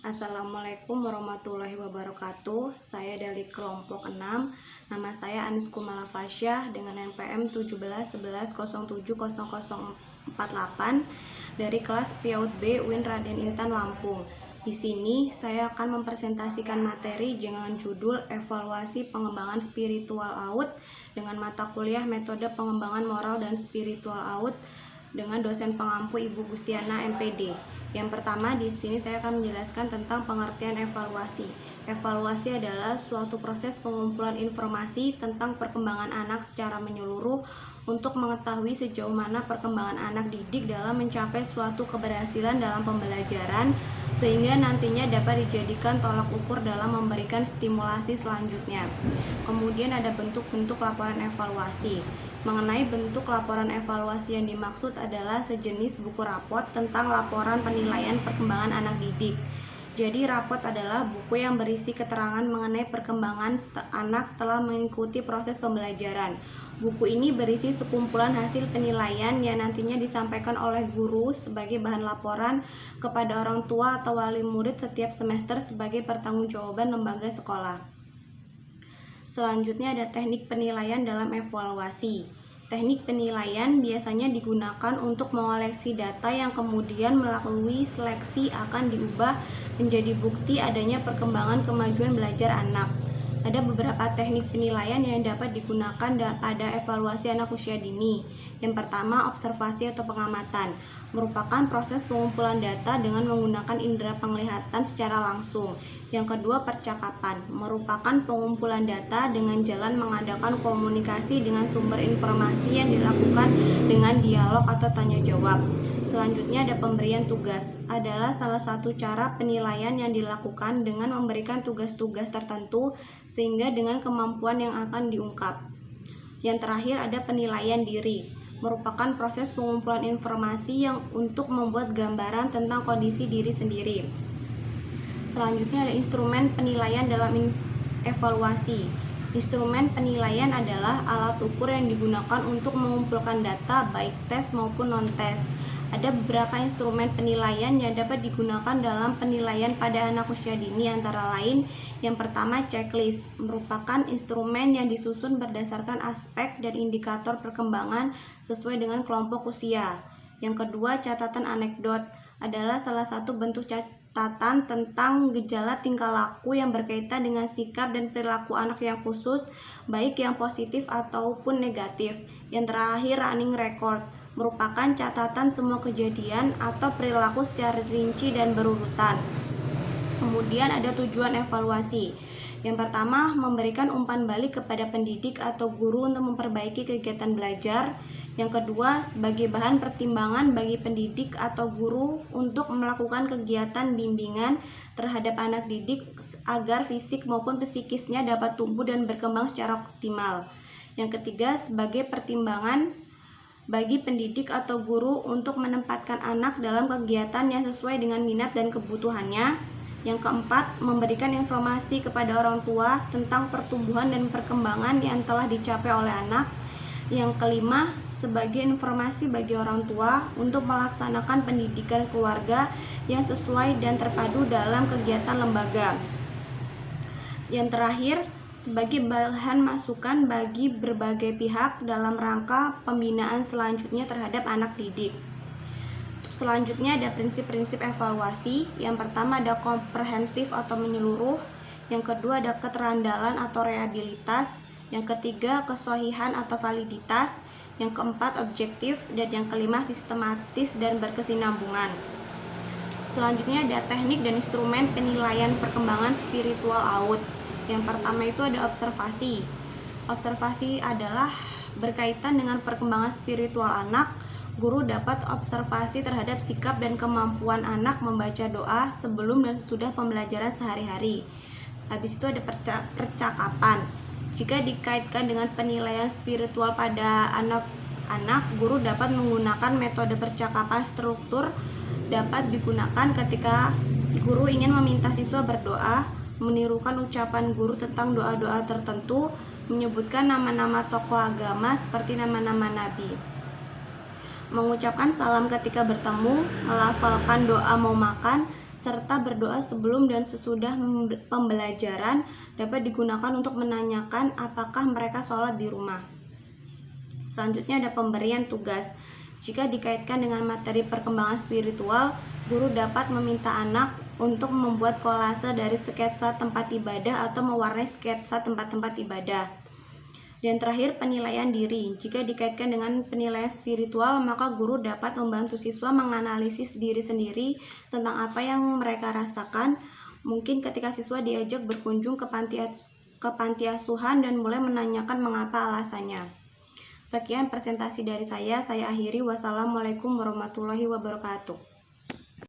Assalamualaikum warahmatullahi wabarakatuh. Saya dari kelompok 6. Nama saya Anis Kumala Fasyah dengan NPM 1711070048 dari kelas PAUD B UIN Raden Intan Lampung. Di sini saya akan mempresentasikan materi dengan judul Evaluasi Pengembangan Spiritual AUD dengan mata kuliah Metode Pengembangan Moral dan Spiritual AUD dengan dosen pengampu Ibu Gustiana MPD. Yang pertama, di sini saya akan menjelaskan tentang pengertian evaluasi. Evaluasi adalah suatu proses pengumpulan informasi tentang perkembangan anak secara menyeluruh untuk mengetahui sejauh mana perkembangan anak didik dalam mencapai suatu keberhasilan dalam pembelajaran, sehingga nantinya dapat dijadikan tolak ukur dalam memberikan stimulasi selanjutnya. Kemudian ada bentuk-bentuk laporan evaluasi. Mengenai bentuk laporan evaluasi yang dimaksud adalah sejenis buku rapot tentang laporan penilaian perkembangan anak didik. Jadi rapot adalah buku yang berisi keterangan mengenai perkembangan anak setelah mengikuti proses pembelajaran. Buku ini berisi sekumpulan hasil penilaian yang nantinya disampaikan oleh guru sebagai bahan laporan kepada orang tua atau wali murid setiap semester sebagai pertanggungjawaban lembaga sekolah. Selanjutnya ada teknik penilaian dalam evaluasi. Teknik penilaian biasanya digunakan untuk mengoleksi data yang kemudian melalui seleksi akan diubah menjadi bukti adanya perkembangan kemajuan belajar anak. Ada beberapa teknik penilaian yang dapat digunakan pada evaluasi anak usia dini. Yang pertama, observasi atau pengamatan, merupakan proses pengumpulan data dengan menggunakan indera penglihatan secara langsung. Yang kedua, percakapan, merupakan pengumpulan data dengan jalan mengadakan komunikasi dengan sumber informasi yang dilakukan dengan dialog atau tanya jawab. Selanjutnya ada pemberian tugas, adalah salah satu cara penilaian yang dilakukan dengan memberikan tugas-tugas tertentu sehingga dengan kemampuan yang akan diungkap. Yang terakhir ada penilaian diri, merupakan proses pengumpulan informasi yang untuk membuat gambaran tentang kondisi diri sendiri. Selanjutnya ada instrumen penilaian dalam evaluasi. Instrumen penilaian adalah alat ukur yang digunakan untuk mengumpulkan data baik tes maupun non-tes. Ada beberapa instrumen penilaian yang dapat digunakan dalam penilaian pada anak usia dini, antara lain yang pertama checklist, merupakan instrumen yang disusun berdasarkan aspek dan indikator perkembangan sesuai dengan kelompok usia. Yang kedua, catatan anekdot adalah salah satu bentuk catatan tentang gejala tingkah laku yang berkaitan dengan sikap dan perilaku anak yang khusus, baik yang positif ataupun negatif. Yang terakhir, running record, merupakan catatan semua kejadian atau perilaku secara rinci dan berurutan. Kemudian ada tujuan evaluasi. Yang pertama, memberikan umpan balik kepada pendidik atau guru untuk memperbaiki kegiatan belajar. Yang kedua, sebagai bahan pertimbangan bagi pendidik atau guru untuk melakukan kegiatan bimbingan terhadap anak didik agar fisik maupun psikisnya dapat tumbuh dan berkembang secara optimal. Yang ketiga, sebagai pertimbangan bagi pendidik atau guru untuk menempatkan anak dalam kegiatan yang sesuai dengan minat dan kebutuhannya. Yang keempat, memberikan informasi kepada orang tua tentang pertumbuhan dan perkembangan yang telah dicapai oleh anak. Yang kelima, sebagai informasi bagi orang tua untuk melaksanakan pendidikan keluarga yang sesuai dan terpadu dalam kegiatan lembaga. Yang terakhir, sebagai bahan masukan bagi berbagai pihak dalam rangka pembinaan selanjutnya terhadap anak didik. Selanjutnya ada prinsip-prinsip evaluasi. Yang pertama ada komprehensif atau menyeluruh. Yang kedua ada keterandalan atau reliabilitas. Yang ketiga kesohihan atau validitas. Yang keempat objektif. Dan yang kelima sistematis dan berkesinambungan. Selanjutnya ada teknik dan instrumen penilaian perkembangan spiritual AUD. Yang pertama itu ada observasi. Observasi adalah berkaitan dengan perkembangan spiritual anak. Guru dapat observasi terhadap sikap dan kemampuan anak membaca doa sebelum dan sesudah pembelajaran sehari-hari. Habis itu ada percakapan. Jika dikaitkan dengan penilaian spiritual pada anak-anak, guru dapat menggunakan metode percakapan struktur dapat digunakan ketika guru ingin meminta siswa berdoa, menirukan ucapan guru tentang doa-doa tertentu, menyebutkan nama-nama tokoh agama seperti nama-nama nabi, mengucapkan salam ketika bertemu, melafalkan doa mau makan, serta berdoa sebelum dan sesudah pembelajaran dapat digunakan untuk menanyakan apakah mereka sholat di rumah. Selanjutnya ada pemberian tugas. Jika dikaitkan dengan materi perkembangan spiritual, guru dapat meminta anak untuk membuat kolase dari sketsa tempat ibadah atau mewarnai sketsa tempat-tempat ibadah. Dan terakhir, penilaian diri. Jika dikaitkan dengan penilaian spiritual, maka guru dapat membantu siswa menganalisis diri sendiri tentang apa yang mereka rasakan. Mungkin ketika siswa diajak berkunjung ke panti asuhan dan mulai menanyakan mengapa alasannya. Sekian presentasi dari saya akhiri. Wassalamualaikum warahmatullahi wabarakatuh.